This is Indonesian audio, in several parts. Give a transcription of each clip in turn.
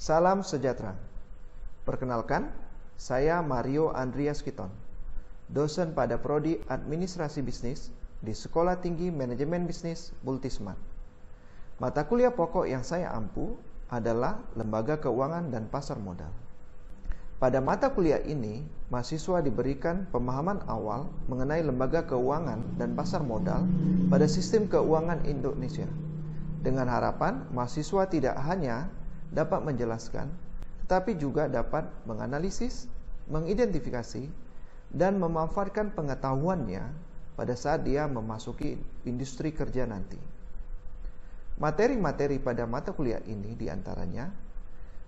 Salam sejahtera. Perkenalkan, saya Mario Andreas Kiton, dosen pada Prodi Administrasi Bisnis di Sekolah Tinggi Manajemen Bisnis Multismart. Mata kuliah pokok yang saya ampu adalah Lembaga Keuangan dan Pasar Modal. Pada mata kuliah ini, mahasiswa diberikan pemahaman awal mengenai lembaga keuangan dan pasar modal pada sistem keuangan Indonesia. Dengan harapan mahasiswa tidak hanya dapat menjelaskan, tetapi juga dapat menganalisis, mengidentifikasi, dan memanfaatkan pengetahuannya pada saat dia memasuki industri kerja nanti. Materi-materi pada mata kuliah ini diantaranya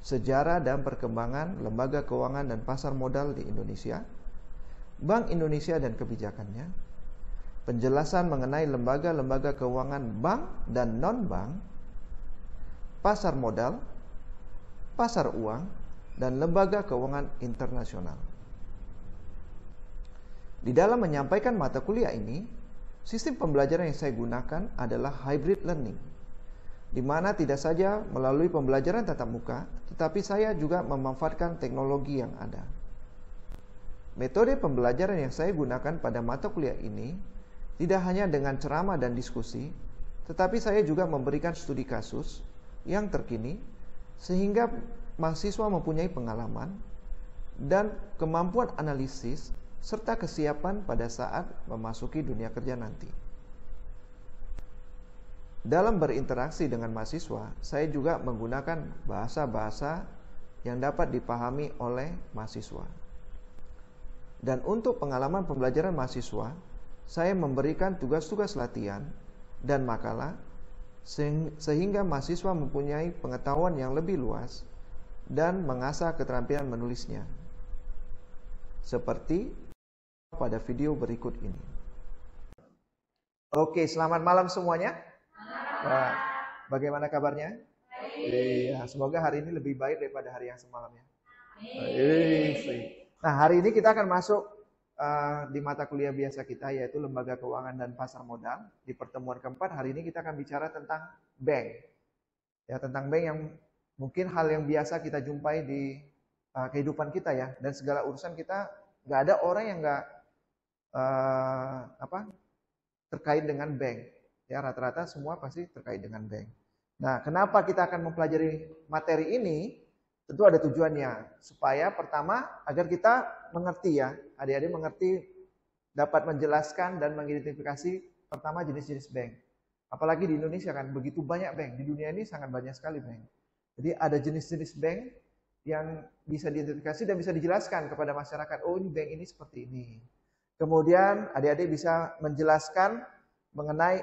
sejarah dan perkembangan lembaga keuangan dan pasar modal di Indonesia, Bank Indonesia dan kebijakannya, penjelasan mengenai lembaga-lembaga keuangan bank dan non-bank, pasar modal, pasar uang, dan lembaga keuangan internasional. Di dalam menyampaikan mata kuliah ini, sistem pembelajaran yang saya gunakan adalah hybrid learning, di mana tidak saja melalui pembelajaran tatap muka, tetapi saya juga memanfaatkan teknologi yang ada. Metode pembelajaran yang saya gunakan pada mata kuliah ini tidak hanya dengan ceramah dan diskusi, tetapi saya juga memberikan studi kasus yang terkini, sehingga mahasiswa mempunyai pengalaman dan kemampuan analisis serta kesiapan pada saat memasuki dunia kerja nanti. Dalam berinteraksi dengan mahasiswa, saya juga menggunakan bahasa-bahasa yang dapat dipahami oleh mahasiswa. Dan untuk pengalaman pembelajaran mahasiswa, saya memberikan tugas-tugas latihan dan makalah sehingga mahasiswa mempunyai pengetahuan yang lebih luas dan mengasah keterampilan menulisnya. Seperti pada video berikut ini. Oke, selamat malam semuanya. Bagaimana kabarnya? Iya, semoga hari ini lebih baik daripada hari yang semalamnya. Nah, hari ini kita akan masuk di mata kuliah biasa kita, yaitu Lembaga Keuangan dan Pasar Modal. Di pertemuan keempat hari ini kita akan bicara tentang bank. Ya, tentang bank yang mungkin hal yang biasa kita jumpai di kehidupan kita ya, dan segala urusan kita, nggak ada orang yang nggak terkait dengan bank. Ya, rata-rata semua pasti terkait dengan bank. Nah, kenapa kita akan mempelajari materi ini? Tentu ada tujuannya, supaya pertama agar kita mengerti ya, adik-adik mengerti, dapat menjelaskan dan mengidentifikasi pertama jenis-jenis bank. Apalagi di Indonesia kan begitu banyak bank, di dunia ini sangat banyak sekali bank. Jadi ada jenis-jenis bank yang bisa diidentifikasi dan bisa dijelaskan kepada masyarakat, oh ini bank ini seperti ini. Kemudian adik-adik bisa menjelaskan mengenai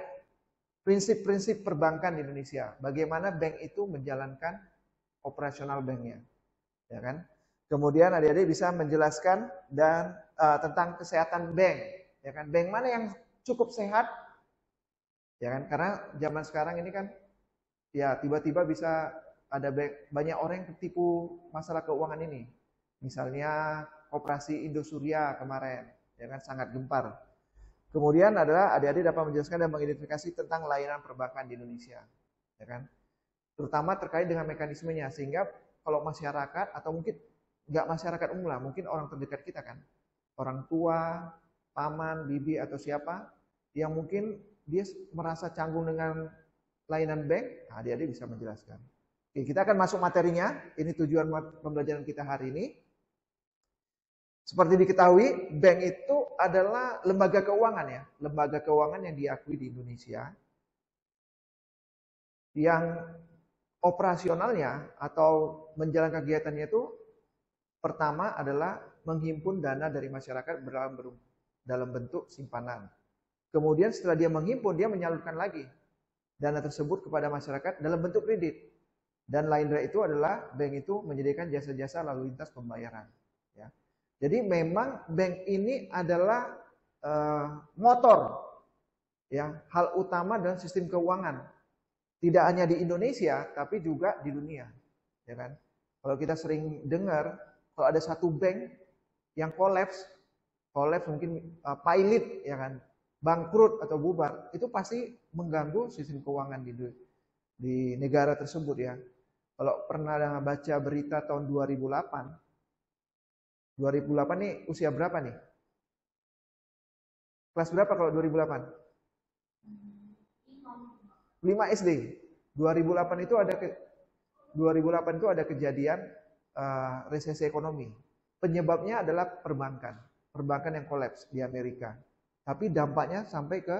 prinsip-prinsip perbankan di Indonesia, bagaimana bank itu menjalankan operasional banknya, ya kan? Kemudian adik-adik bisa menjelaskan dan tentang kesehatan bank, ya kan? Bank mana yang cukup sehat, ya kan? Karena zaman sekarang ini kan, ya tiba-tiba bisa ada banyak orang yang tertipu masalah keuangan ini. Misalnya operasi Indosuria kemarin, ya kan, sangat gempar. Kemudian adalah adik-adik dapat menjelaskan dan mengidentifikasi tentang layanan perbankan di Indonesia, ya kan? Terutama terkait dengan mekanismenya, sehingga kalau masyarakat atau mungkin nggak masyarakat umum lah, mungkin orang terdekat kita kan, orang tua, paman, bibi atau siapa yang mungkin dia merasa canggung dengan layanan bank, nah adik-adik bisa menjelaskan. Oke, kita akan masuk materinya. Ini tujuan pembelajaran kita hari ini. Seperti diketahui, bank itu adalah lembaga keuangan ya, lembaga keuangan yang diakui di Indonesia, yang operasionalnya atau menjalankan kegiatannya itu pertama adalah menghimpun dana dari masyarakat dalam bentuk simpanan. Kemudian setelah dia menghimpun, dia menyalurkan lagi dana tersebut kepada masyarakat dalam bentuk kredit. Dan lain dari itu adalah bank itu menyediakan jasa-jasa lalu lintas pembayaran. Ya. Jadi memang bank ini adalah motor, ya, hal utama dalam sistem keuangan. Tidak hanya di Indonesia, tapi juga di dunia, ya kan? Kalau kita sering dengar, kalau ada satu bank yang kolaps mungkin pilot, ya kan, bangkrut atau bubar, itu pasti mengganggu sistem keuangan di negara tersebut ya. Kalau pernah baca berita tahun 2008, 2008 nih usia berapa nih? Kelas berapa kalau 2008? 5 SD. 2008 itu ada 2008 itu ada kejadian resesi ekonomi. Penyebabnya adalah perbankan. Perbankan yang kolaps di Amerika. Tapi dampaknya sampai ke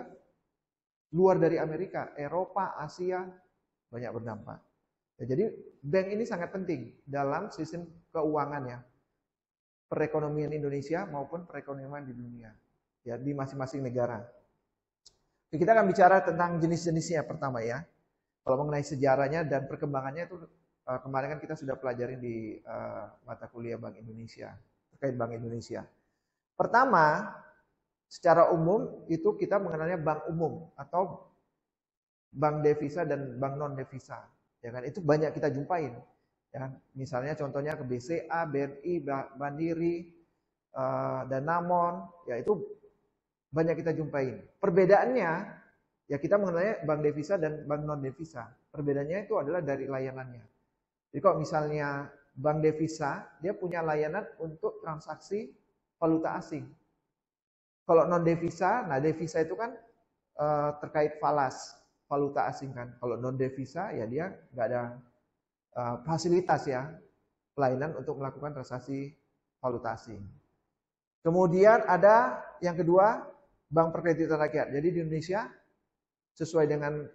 luar dari Amerika, Eropa, Asia, banyak berdampak. Ya, jadi bank ini sangat penting dalam sistem keuangan ya, perekonomian Indonesia maupun perekonomian di dunia, ya di masing-masing negara. Oke, kita akan bicara tentang jenis-jenisnya pertama ya. Kalau mengenai sejarahnya dan perkembangannya itu kemarin kan kita sudah pelajari di mata kuliah Bank Indonesia, terkait Bank Indonesia. Pertama, secara umum itu kita mengenalnya bank umum atau bank devisa dan bank non devisa. Ya kan, itu banyak kita jumpain. Ya, misalnya contohnya ke BCA, BNI, Mandiri, Danamon, ya itu banyak kita jumpain. Perbedaannya, ya kita mengenalnya bank devisa dan bank non devisa. Perbedaannya itu adalah dari layanannya. Jadi kalau misalnya bank devisa, dia punya layanan untuk transaksi valuta asing. Kalau non devisa, nah devisa itu kan terkait falas valuta asing kan. Kalau non devisa ya dia nggak ada fasilitas ya pelayanan untuk melakukan transaksi valuta asing. Kemudian ada yang kedua bank perkreditan rakyat. Jadi di Indonesia sesuai dengan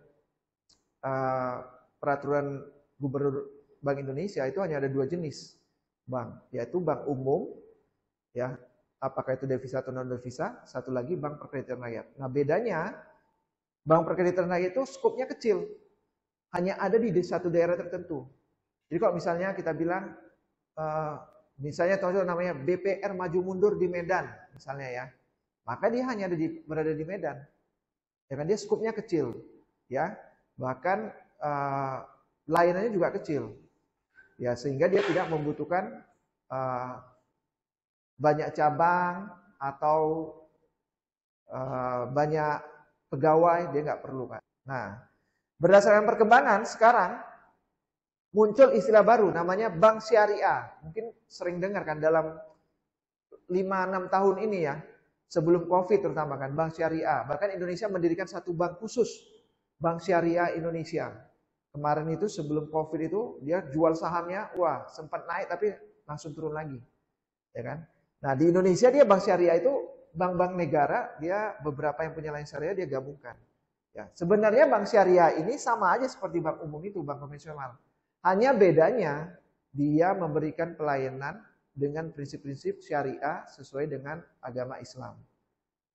peraturan Gubernur Bank Indonesia itu hanya ada 2 jenis bank, yaitu bank umum ya, apakah itu devisa atau non devisa, satu lagi bank perkreditan rakyat. Nah, bedanya bank perkreditan rakyat itu skopnya kecil. Hanya ada di satu daerah tertentu. Jadi kalau misalnya kita bilang misalnya contoh namanya BPR Maju Mundur di Medan misalnya ya. Maka dia hanya berada di Medan. Ya kan, dia skopnya kecil ya. Bahkan layanannya juga kecil. Ya, sehingga dia tidak membutuhkan banyak cabang atau banyak pegawai, dia nggak perlu kan. Nah, berdasarkan perkembangan sekarang muncul istilah baru namanya bank syariah. Mungkin sering dengar kan dalam 5-6 tahun ini ya, sebelum Covid terutama kan, bank syariah. Bahkan Indonesia mendirikan satu bank khusus, Bank Syariah Indonesia. Kemarin itu sebelum Covid itu dia jual sahamnya, wah sempat naik tapi langsung turun lagi, ya kan? Nah di Indonesia dia bank syariah itu bank-bank negara, dia beberapa yang punya layanan syariah dia gabungkan. Ya sebenarnya bank syariah ini sama aja seperti bank umum itu, bank konvensional. Hanya bedanya dia memberikan pelayanan dengan prinsip-prinsip syariah sesuai dengan agama Islam,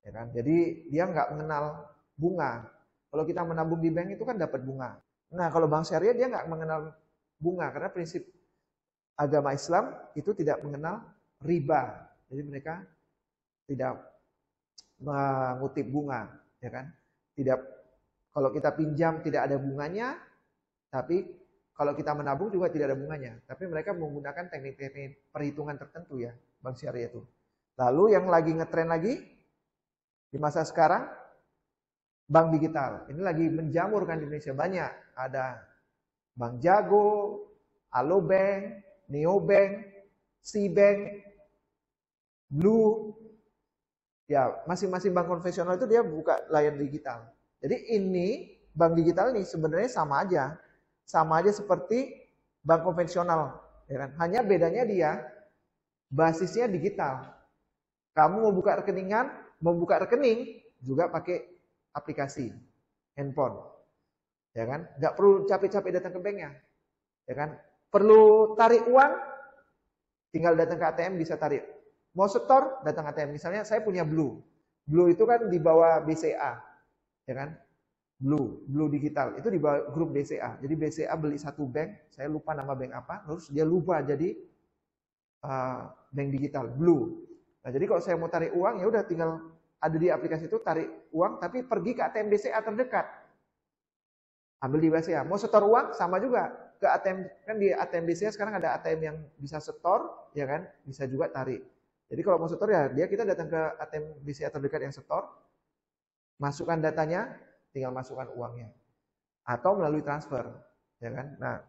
ya kan? Jadi dia nggak mengenal bunga. Kalau kita menabung di bank itu kan dapat bunga. Nah, kalau bank syariah dia nggak mengenal bunga karena prinsip agama Islam itu tidak mengenal riba. Jadi mereka tidak mengutip bunga, ya kan? Tidak, kalau kita pinjam tidak ada bunganya, tapi kalau kita menabung juga tidak ada bunganya. Tapi mereka menggunakan teknik-teknik perhitungan tertentu ya, bank syariah itu. Lalu yang lagi ngetren lagi di masa sekarang, bank digital. Ini lagi menjamur kan di Indonesia, banyak. Ada Bank Jago, Alobank, Neobank, Cbank, Blue. Ya, masing-masing bank konvensional itu dia buka layanan digital. Jadi ini bank digital ini sebenarnya sama aja. Sama aja seperti bank konvensional, ya kan? Hanya bedanya dia basisnya digital. Kamu mau buka rekening juga pakai aplikasi handphone, ya kan? Nggak perlu capek-capek datang ke banknya, ya kan? Perlu tarik uang, tinggal datang ke ATM bisa tarik. Mau setor, datang ATM. Misalnya saya punya Blue itu kan di bawah BCA, ya kan? Blue Digital itu di bawah grup BCA. Jadi BCA beli satu bank, saya lupa nama bank apa, terus dia lupa jadi bank digital Blue. Nah jadi kalau saya mau tarik uang ya udah tinggal ada di aplikasi itu tarik uang, tapi pergi ke ATM BCA terdekat. Ambil di BCA. Mau setor uang sama juga ke ATM, kan di ATM BCA sekarang ada ATM yang bisa setor, ya kan? Bisa juga tarik. Jadi kalau mau setor ya kita datang ke ATM BCA terdekat yang setor, masukkan datanya, tinggal masukkan uangnya. Atau melalui transfer, ya kan? Nah,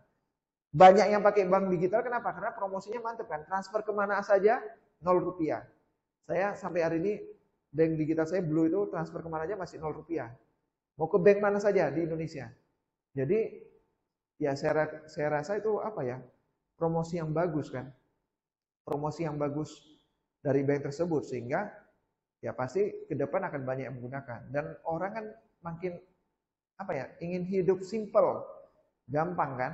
Banyak yang pakai bank digital, kenapa? Karena promosinya mantep kan, transfer kemana saja 0 rupiah. Saya sampai hari ini bank digital saya Blue itu transfer kemana aja masih 0 rupiah. Mau ke bank mana saja di Indonesia. Jadi ya saya rasa itu apa ya, promosi yang bagus kan, promosi yang bagus dari bank tersebut, sehingga ya pasti ke depan akan banyak yang menggunakan. Dan orang kan makin apa ya, ingin hidup simple, gampang kan,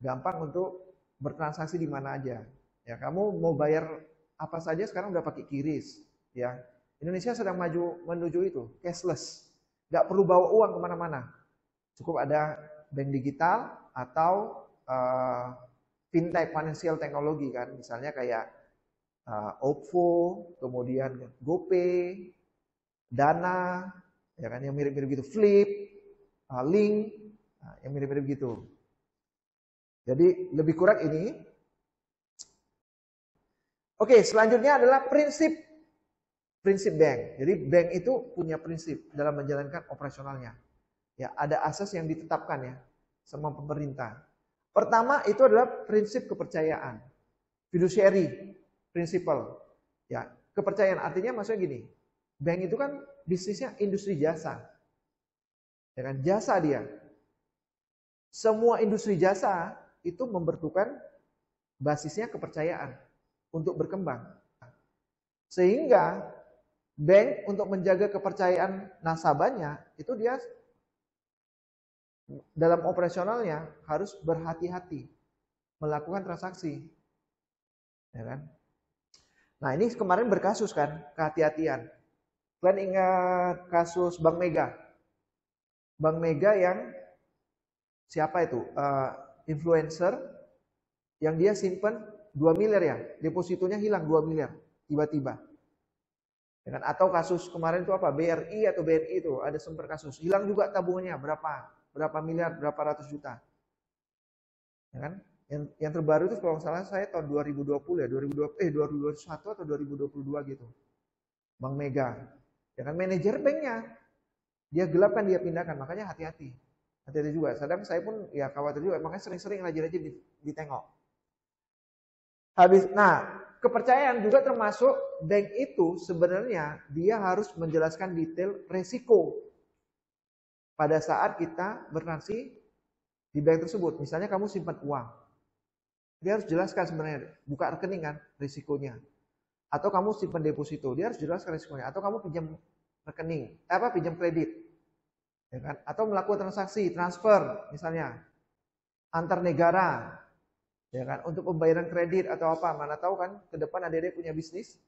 gampang untuk bertransaksi di mana aja. Ya kamu mau bayar apa saja sekarang udah pakai QRIS. Ya Indonesia sedang maju menuju itu cashless, nggak perlu bawa uang kemana-mana, cukup ada bank digital atau fintech financial technology kan, misalnya kayak OVO, kemudian GoPay, Dana, ya kan yang mirip-mirip gitu, Flip, Link, yang mirip-mirip gitu. Jadi lebih kurang ini. Oke, selanjutnya adalah prinsip bank. Jadi bank itu punya prinsip dalam menjalankan operasionalnya. Ya, ada asas yang ditetapkan ya sama pemerintah. Pertama itu adalah prinsip kepercayaan. Fiduciary principle. Ya, kepercayaan artinya maksudnya gini. Bank itu kan bisnisnya industri jasa. Ya kan, jasa dia. Semua industri jasa itu membutuhkan basisnya kepercayaan untuk berkembang. Sehingga bank untuk menjaga kepercayaan nasabahnya itu dia dalam operasionalnya harus berhati-hati melakukan transaksi. Ya kan? Nah, ini kemarin berkasus kan, kehati-hatian. Kalian ingat kasus Bank Mega? Bank Mega yang siapa itu? Influencer yang dia simpen 2 miliar ya, depositonya hilang 2 miliar tiba-tiba. Ya kan? Atau kasus kemarin itu apa? BRI atau BNI itu ada sempat kasus, hilang juga tabungannya berapa miliar, berapa ratus juta. Ya kan? Yang terbaru itu kalau salah saya tahun 2020 ya, 2021 atau 2022 gitu. Bank Mega. Ya kan, manajer banknya dia gelap kan, dia pindahkan, makanya hati-hati. Hati-hati juga. Sedang saya pun ya khawatir juga, makanya sering-sering rajin-rajin ditengok. Habis, nah kepercayaan juga termasuk bank itu sebenarnya dia harus menjelaskan detail resiko pada saat kita bertransaksi di bank tersebut. Misalnya kamu simpan uang, dia harus jelaskan sebenarnya, buka rekening kan risikonya. Atau kamu simpan deposito, dia harus jelaskan risikonya. Atau kamu pinjam rekening, pinjam kredit, ya kan? Atau melakukan transaksi transfer misalnya antar negara, ya kan, untuk pembayaran kredit atau apa, mana tahu kan ke depan adik-adik punya bisnis,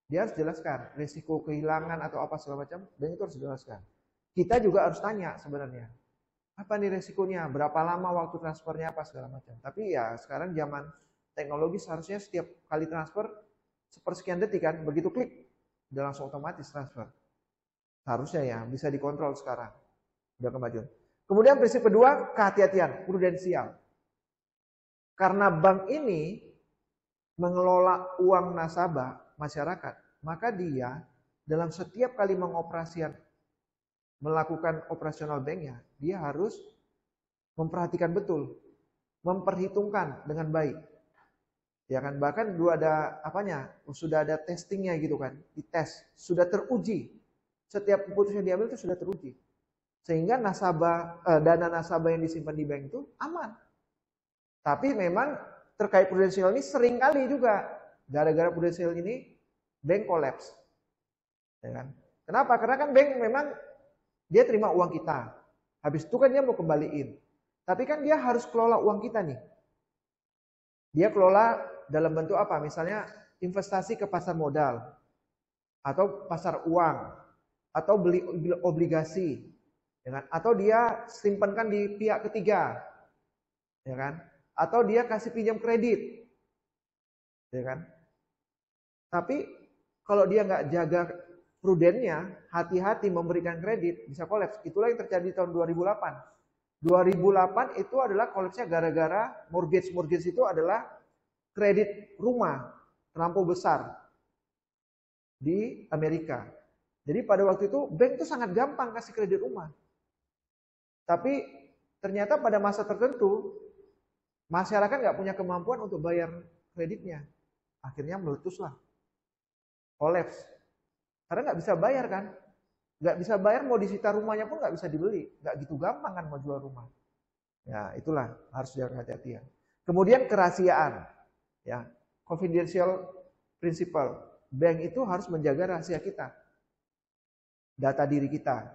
dia harus jelaskan risiko kehilangan atau apa segala macam, dan itu harus jelaskan. Kita juga harus tanya sebenarnya, apa nih resikonya, berapa lama waktu transfernya, apa segala macam. Tapi ya sekarang zaman teknologi seharusnya setiap kali transfer sepersekian detik kan, begitu klik udah langsung otomatis transfer. Harusnya ya bisa dikontrol sekarang, udah kemajuan. Kemudian prinsip kedua, kehati-hatian, prudensial. Karena bank ini mengelola uang nasabah masyarakat, maka dia dalam setiap kali melakukan operasional banknya, dia harus memperhatikan betul, memperhitungkan dengan baik. Ya kan, bahkan dulu ada apanya, sudah ada testingnya gitu kan, dites, sudah teruji. Setiap keputusan yang diambil itu sudah teruji. Sehingga dana nasabah yang disimpan di bank itu aman. Tapi memang terkait prudensial ini sering kali juga gara-gara prudensial ini bank collapse. Ya kan? Kenapa? Karena kan bank memang dia terima uang kita. Habis itu kan dia mau kembaliin. Tapi kan dia harus kelola uang kita nih. Dia kelola dalam bentuk apa? Misalnya investasi ke pasar modal atau pasar uang atau beli obligasi, ya kan? Atau dia simpankan di pihak ketiga, ya kan? Atau dia kasih pinjam kredit, ya kan? Tapi kalau dia nggak jaga prudennya, hati-hati memberikan kredit, bisa kolaps. Itulah yang terjadi tahun 2008. 2008 itu adalah kolapsnya gara-gara mortgage itu adalah kredit rumah terlampau besar di Amerika. Jadi pada waktu itu bank itu sangat gampang kasih kredit rumah. Tapi ternyata pada masa tertentu Masyarakat nggak punya kemampuan untuk bayar kreditnya. Akhirnya meletuslah, kolaps. Karena nggak bisa bayar kan. Nggak bisa bayar, mau disita rumahnya pun nggak bisa dibeli. Nggak gitu gampang kan mau jual rumah. Ya itulah, harus jaga hati-hatian. Kemudian kerahasiaan. Ya, confidential principle. Bank itu harus menjaga rahasia kita. Data diri kita.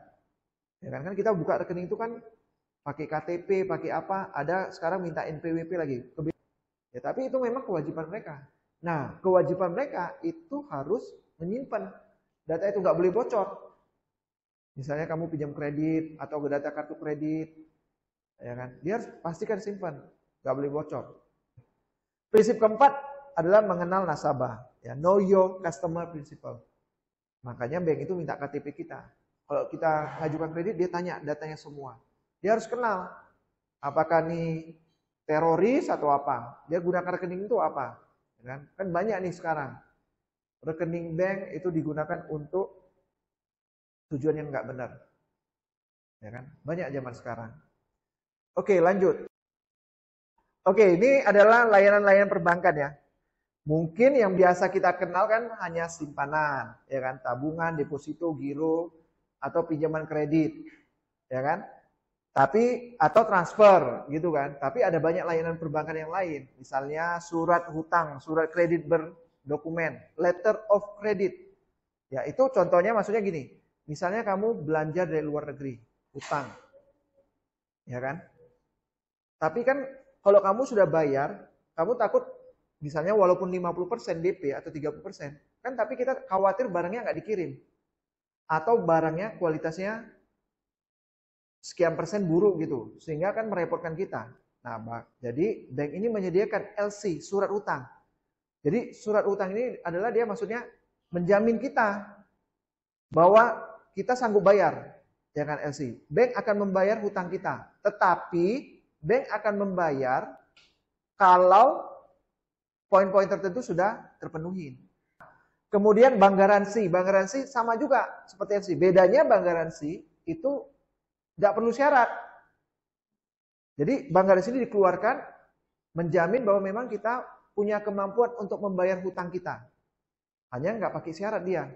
Ya kan kita buka rekening itu kan pakai KTP, pakai apa, ada sekarang minta NPWP lagi. Ya, tapi itu memang kewajiban mereka. Nah, kewajiban mereka itu harus menyimpan data itu, nggak boleh bocor. Misalnya kamu pinjam kredit atau data kartu kredit, ya kan, dia harus pastikan simpan, nggak boleh bocor. Prinsip keempat adalah mengenal nasabah, ya, know your customer principle. Makanya bank itu minta KTP kita. Kalau kita ngajukan kredit, dia tanya datanya semua. Dia harus kenal, apakah nih teroris atau apa. Dia gunakan rekening itu apa. Kan banyak nih sekarang. Rekening bank itu digunakan untuk tujuan yang nggak benar. Ya kan? Banyak zaman sekarang. Oke, lanjut. Oke, ini adalah layanan-layanan perbankan ya. Mungkin yang biasa kita kenal kan hanya simpanan, ya kan, tabungan, deposito, giro, atau pinjaman kredit, ya kan? Tapi atau transfer gitu kan. Tapi ada banyak layanan perbankan yang lain. Misalnya surat hutang, surat kredit berdokumen, letter of credit. Ya, itu contohnya maksudnya gini. Misalnya kamu belanja dari luar negeri, hutang. Ya kan? Tapi kan kalau kamu sudah bayar, kamu takut misalnya walaupun 50% DP atau 30%, kan tapi kita khawatir barangnya nggak dikirim. Atau barangnya kualitasnya sekian persen buruk gitu, sehingga akan merepotkan kita. Nah, jadi bank ini menyediakan LC, surat utang. Jadi surat utang ini adalah dia maksudnya menjamin kita bahwa kita sanggup bayar, ya kan LC. Bank akan membayar hutang kita, tetapi bank akan membayar kalau poin-poin tertentu sudah terpenuhi. Kemudian bank garansi sama juga seperti LC. Bedanya bank garansi itu nggak perlu syarat. Jadi bank garansi ini dikeluarkan menjamin bahwa memang kita punya kemampuan untuk membayar hutang kita. Hanya nggak pakai syarat dia.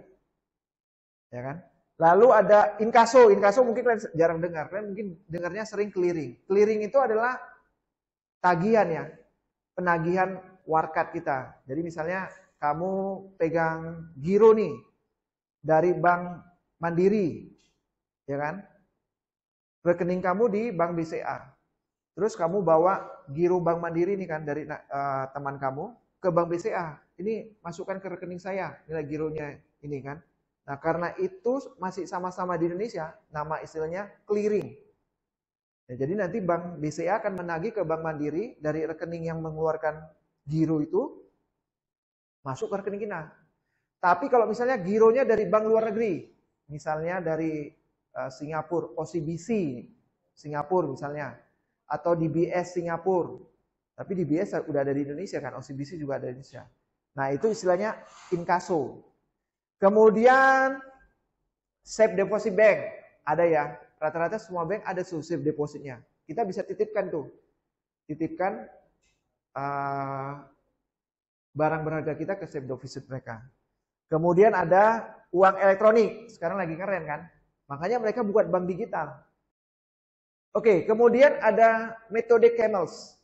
Ya kan? Lalu ada inkaso mungkin kalian jarang dengar, kalian mungkin dengarnya sering clearing. Clearing itu adalah tagihan ya, penagihan warkat kita. Jadi misalnya kamu pegang giro nih dari Bank Mandiri, ya kan? Rekening kamu di Bank BCA. Terus kamu bawa giro Bank Mandiri nih kan dari teman kamu ke Bank BCA. Ini masukkan ke rekening saya, nilai gironya ini kan. Nah, karena itu masih sama-sama di Indonesia, nama istilahnya clearing. Ya, jadi nanti Bank BCA akan menagih ke Bank Mandiri dari rekening yang mengeluarkan giro itu masuk ke rekening kita. Tapi kalau misalnya gironya dari bank luar negeri, misalnya dari Singapura, OCBC Singapura misalnya, atau DBS Singapura. Tapi DBS udah ada di Indonesia kan, OCBC juga ada di Indonesia. Nah, itu istilahnya inkaso. Kemudian safe deposit bank ada ya, rata-rata semua bank ada safe depositnya. Kita bisa titipkan barang berharga kita ke safe deposit mereka. Kemudian ada uang elektronik, sekarang lagi keren kan, makanya mereka buat bank digital. Oke, kemudian ada metode CAMELS,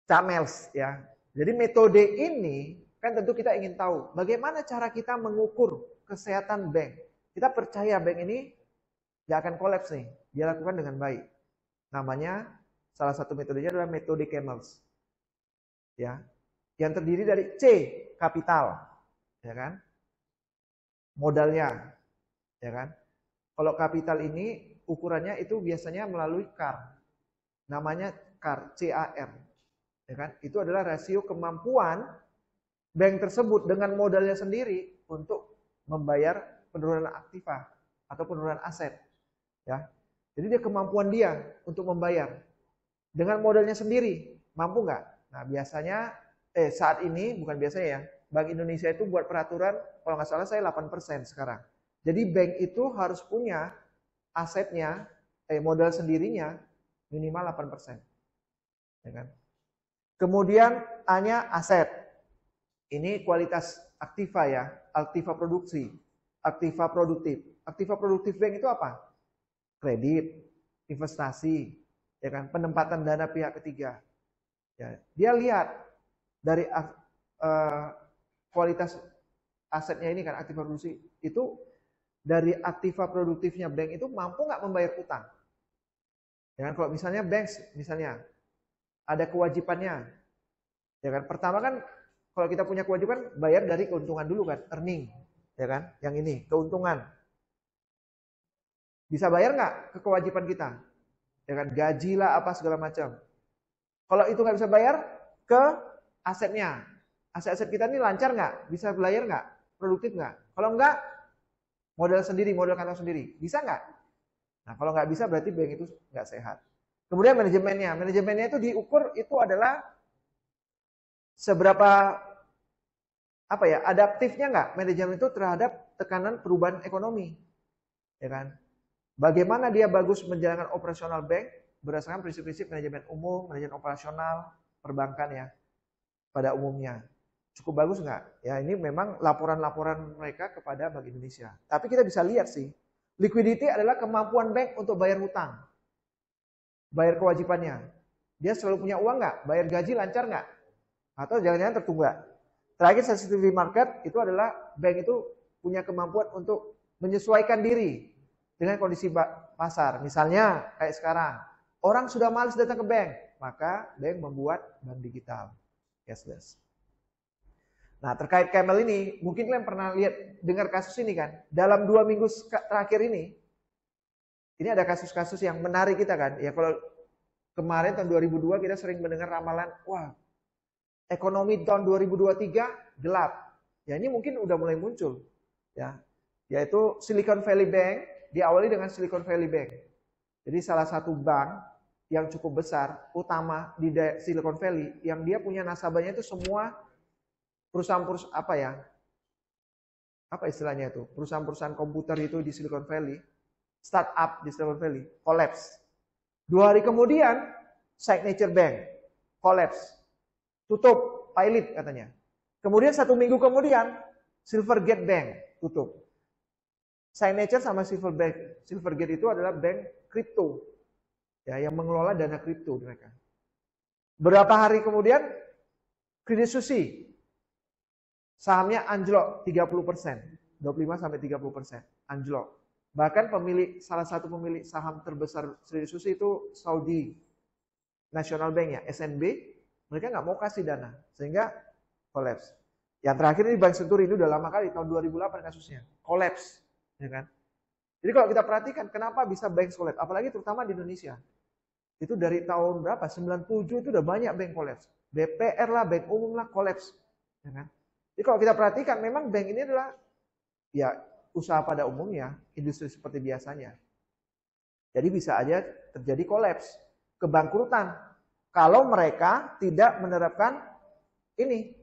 CAMELS ya. Jadi metode ini kan tentu kita ingin tahu bagaimana cara kita mengukur kesehatan bank. Kita percaya bank ini nggak akan kolaps nih, dia lakukan dengan baik. Namanya salah satu metodenya adalah metode CAMELS, ya, yang terdiri dari C, kapital, ya kan, modalnya, ya kan. Kalau kapital ini ukurannya itu biasanya melalui CAR, namanya CAR, CAR, ya kan. Itu adalah rasio kemampuan bank tersebut dengan modalnya sendiri untuk membayar penurunan aktiva atau penurunan aset, ya. Jadi dia kemampuan dia untuk membayar dengan modalnya sendiri, mampu nggak? Nah biasanya saat ini bukan biasanya ya, Bank Indonesia itu buat peraturan kalau nggak salah saya 8% sekarang. Jadi bank itu harus punya asetnya, modal sendirinya minimal 8%. Ya kan? Kemudian A-nya aset. Ini kualitas aktiva ya, aktiva produksi, aktiva produktif. Aktiva produktif bank itu apa? Kredit, investasi, ya kan, penempatan dana pihak ketiga. Ya, dia lihat dari kualitas asetnya ini kan, aktiva produksi itu dari aktiva produktifnya bank itu mampu nggak membayar utang. Ya kan, kalau misalnya bank misalnya ada kewajibannya, ya kan, pertama kan kalau kita punya kewajiban bayar dari keuntungan dulu kan, earning, ya kan, yang ini keuntungan. Bisa bayar nggak ke kewajiban kita? Ya kan, gaji lah apa segala macam. Kalau itu nggak bisa bayar, ke asetnya. Aset-aset kita ini lancar nggak? Bisa bayar nggak? Produktif nggak? Kalau nggak, modal sendiri, modal kantong sendiri. Bisa nggak? Nah, kalau nggak bisa berarti bank itu nggak sehat. Kemudian manajemennya. Manajemennya itu diukur itu adalah seberapa apa ya, adaptifnya nggak manajemen itu terhadap tekanan perubahan ekonomi. Ya kan? Bagaimana dia bagus menjalankan operasional bank berdasarkan prinsip-prinsip manajemen umum, manajemen operasional, perbankan ya, pada umumnya. Cukup bagus nggak? Ya ini memang laporan-laporan mereka kepada Bank Indonesia. Tapi kita bisa lihat sih, liquidity adalah kemampuan bank untuk bayar hutang, bayar kewajibannya. Dia selalu punya uang nggak? Bayar gaji lancar nggak? Atau jangan-jangan tertunggak? Terakhir sensitivity market itu adalah bank itu punya kemampuan untuk menyesuaikan diri dengan kondisi pasar. Misalnya kayak sekarang, orang sudah malas datang ke bank, maka bank membuat bank digital, cashless. Nah terkait Camel ini, mungkin kalian pernah lihat, dengar kasus ini kan, dalam 2 minggu terakhir ini ada kasus-kasus yang menarik kita kan. Ya kalau kemarin tahun 2002 kita sering mendengar ramalan, wah ekonomi tahun 2023 gelap. Ya ini mungkin udah mulai muncul, ya, yaitu Silicon Valley Bank. Diawali dengan Silicon Valley Bank. Jadi salah satu bank yang cukup besar, utama di Silicon Valley, yang dia punya nasabahnya itu semua perusahaan-perusahaan apa ya? Apa istilahnya itu? Perusahaan-perusahaan komputer itu di Silicon Valley, startup di Silicon Valley, collapse. 2 hari kemudian, Signature Bank, collapse. Tutup, pilot katanya. Kemudian 1 minggu kemudian, Silvergate Bank, tutup. Signature sama Silvergate itu adalah bank kripto, ya, yang mengelola dana kripto mereka. Berapa hari kemudian, Credit Suisse, sahamnya anjlok 30%, 25-30%, anjlok. Bahkan salah satu pemilik saham terbesar Credit Suisse itu Saudi National Bank ya, SNB, mereka nggak mau kasih dana, sehingga collapse. Yang terakhir ini Bank Senturi, ini udah lama kali, tahun 2008 kasusnya, collapse. Ya kan? Jadi kalau kita perhatikan kenapa bisa bank collapse, apalagi terutama di Indonesia. Itu dari tahun berapa? 97 itu udah banyak bank collapse. BPR lah, bank umum lah collapse. Ya kan? Jadi kalau kita perhatikan memang bank ini adalah ya usaha pada umumnya, industri seperti biasanya. Jadi bisa aja terjadi collapse, kebangkrutan. Kalau mereka tidak menerapkan ini.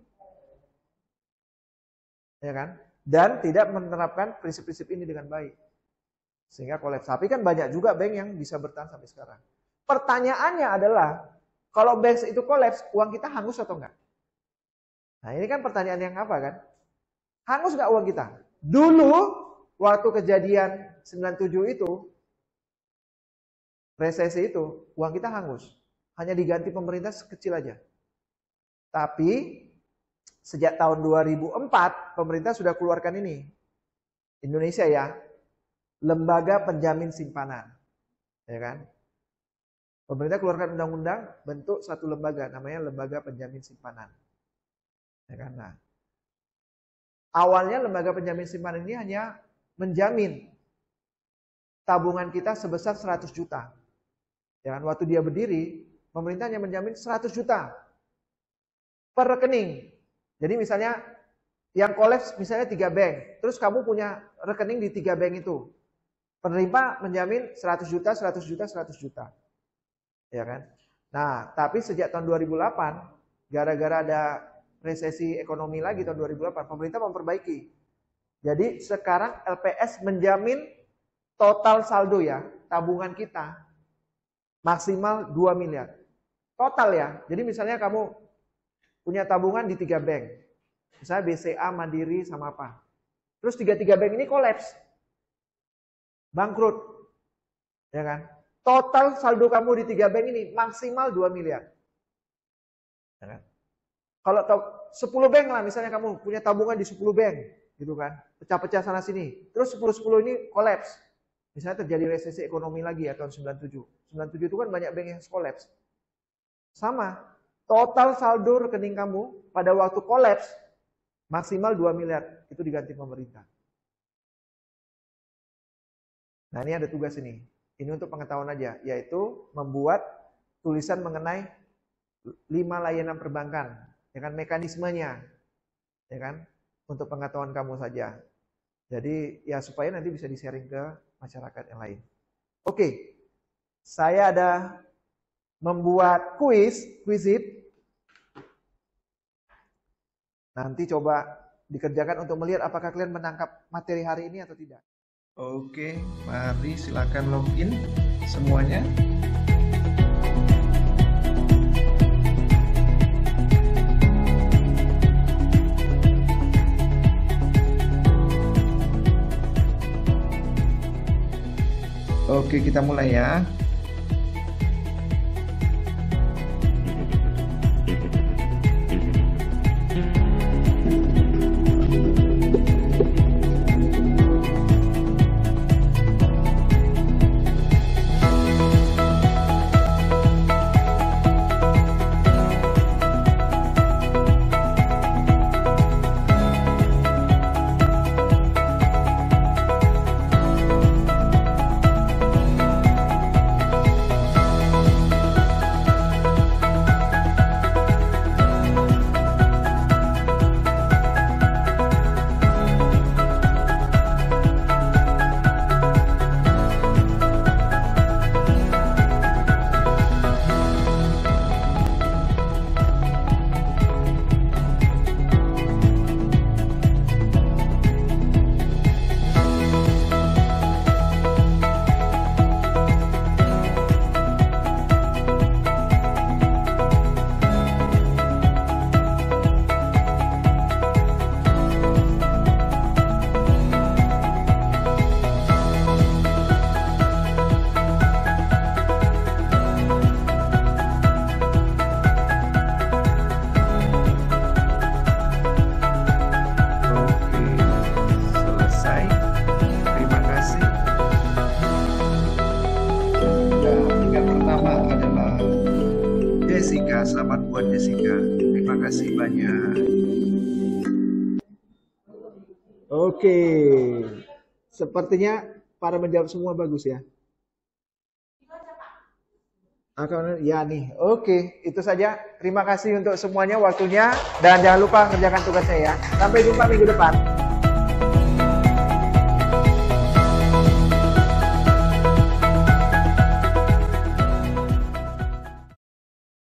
Ya kan? Dan tidak menerapkan prinsip-prinsip ini dengan baik. Sehingga kolaps. Tapi kan banyak juga bank yang bisa bertahan sampai sekarang. Pertanyaannya adalah, kalau bank itu kolaps, uang kita hangus atau enggak? Nah ini kan pertanyaan yang apa kan? Hangus enggak uang kita? Dulu, waktu kejadian 97 itu, resesi itu, uang kita hangus. Hanya diganti pemerintah sekecil aja. Tapi, sejak tahun 2004, pemerintah sudah keluarkan ini. Indonesia ya, lembaga penjamin simpanan. Ya kan? Pemerintah keluarkan undang-undang bentuk satu lembaga, namanya lembaga penjamin simpanan. Ya kan? Nah, awalnya lembaga penjamin simpanan ini hanya menjamin tabungan kita sebesar 100 juta. Ya kan? Waktu dia berdiri, pemerintah hanya menjamin 100 juta per rekening. Jadi misalnya yang kolaps misalnya 3 bank, terus kamu punya rekening di 3 bank itu. Penerima menjamin 100 juta, 100 juta, 100 juta. Ya kan? Nah, tapi sejak tahun 2008, gara-gara ada resesi ekonomi lagi tahun 2008, pemerintah memperbaiki. Jadi sekarang LPS menjamin total saldo ya, tabungan kita maksimal 2 miliar. total ya. Jadi misalnya kamu punya tabungan di 3 bank. Misalnya BCA, Mandiri, sama apa. Terus 3 bank ini kolaps. Bangkrut. Ya kan? Total saldo kamu di 3 bank ini maksimal 2 miliar. Ya kan? Kalau 10 bank lah, misalnya kamu punya tabungan di 10 bank, gitu kan. Pecah-pecah sana sini. Terus 10-10 ini kolaps. Misalnya terjadi resesi ekonomi lagi ya tahun 97. 97 itu kan banyak bank yang kolaps. Sama, total saldo rekening kamu pada waktu kolaps maksimal 2 miliar. Itu diganti pemerintah. Nah ini ada tugas ini. Ini untuk pengetahuan aja, yaitu membuat tulisan mengenai 5 layanan perbankan, ya kan, mekanismenya, ya kan, untuk pengetahuan kamu saja. Jadi ya supaya nanti bisa di-sharing ke masyarakat yang lain. Oke, saya ada membuat quizit. Nanti coba dikerjakan untuk melihat apakah kalian menangkap materi hari ini atau tidak. Oke, mari silakan login semuanya. Oke, kita mulai ya. Jessica, selamat buat Jessica. Terima kasih banyak. Oke, sepertinya para menjawab semua bagus ya. Ya nih, oke, itu saja. Terima kasih untuk semuanya waktunya dan jangan lupa kerjakan tugasnya ya. Sampai jumpa minggu depan.